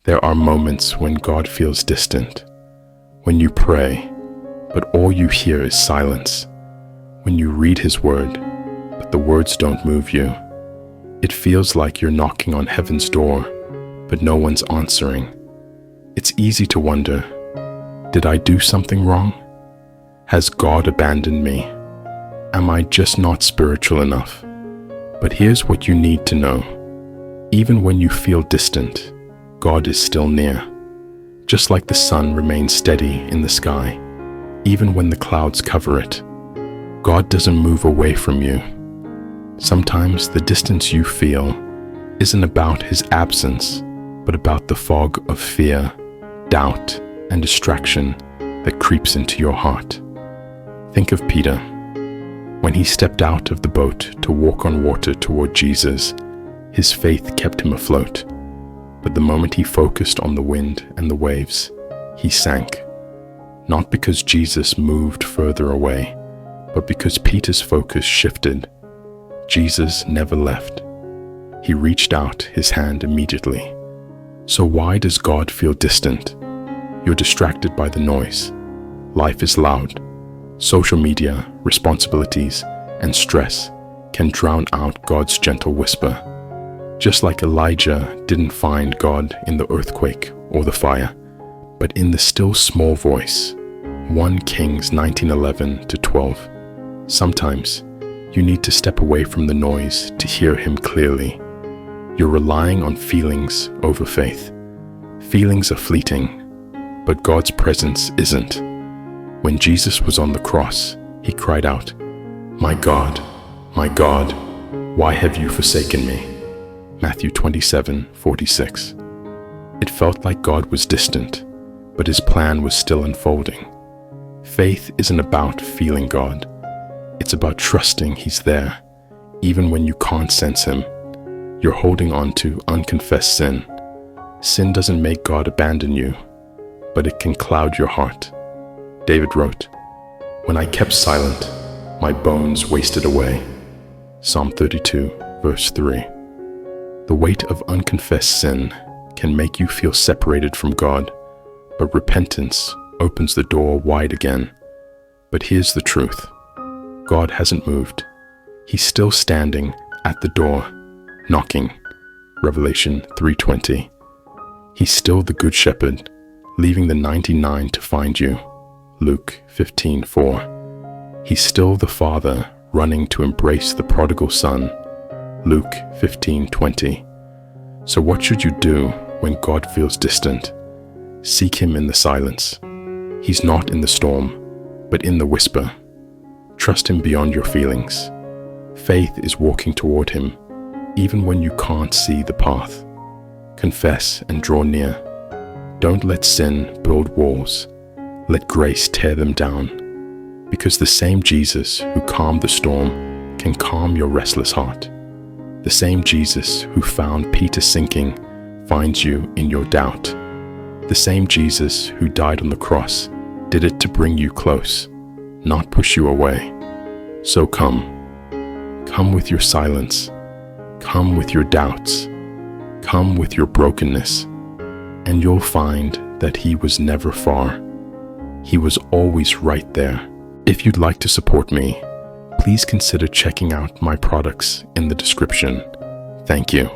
There are moments when God feels distant, when you pray, but all you hear is silence, when you read His Word, but the words don't move you. It feels like you're knocking on heaven's door, but no one's answering. It's easy to wonder, did I do something wrong? Has God abandoned me? Am I just not spiritual enough? But here's what you need to know. Even when you feel distant, God is still near. Just like the sun remains steady in the sky, even when the clouds cover it, God doesn't move away from you. Sometimes the distance you feel isn't about His absence, but about the fog of fear, doubt, and distraction that creeps into your heart. Think of Peter. When he stepped out of the boat to walk on water toward Jesus, his faith kept him afloat. But the moment he focused on the wind and the waves, he sank. Not because Jesus moved further away, but because Peter's focus shifted. Jesus never left. He reached out His hand immediately. So why does God feel distant? You're distracted by the noise. Life is loud. Social media, responsibilities, and stress can drown out God's gentle whisper. Just like Elijah didn't find God in the earthquake or the fire, but in the still small voice. 1 Kings 19:11-12. Sometimes you need to step away from the noise to hear Him clearly. You're relying on feelings over faith. Feelings are fleeting, but God's presence isn't. When Jesus was on the cross, He cried out, my God, why have you forsaken me?" Matthew 27:46. It felt like God was distant, but His plan was still unfolding. Faith isn't about feeling God. It's about trusting He's there, even when you can't sense Him. You're holding on to unconfessed sin. Sin doesn't make God abandon you, but it can cloud your heart. David wrote, "When I kept silent, my bones wasted away." Psalm 32, verse 3. The weight of unconfessed sin can make you feel separated from God, but repentance opens the door wide again. But here's the truth. God hasn't moved. He's still standing at the door, knocking. Revelation 3:20. He's still the Good Shepherd, leaving the 99 to find you. Luke 15:4. He's still the Father running to embrace the prodigal son. Luke 15:20. So what should you do when God feels distant? Seek Him in the silence. He's not in the storm, but in the whisper. Trust Him beyond your feelings. Faith is walking toward Him, even when you can't see the path. Confess and draw near. Don't let sin build walls. Let grace tear them down. Because the same Jesus who calmed the storm can calm your restless heart. The same Jesus who found Peter sinking finds you in your doubt. The same Jesus who died on the cross did it to bring you close, not push you away. So come. Come with your silence. Come with your doubts. Come with your brokenness. And you'll find that He was never far. He was always right there. If you'd like to support me, please consider checking out my products in the description. Thank you.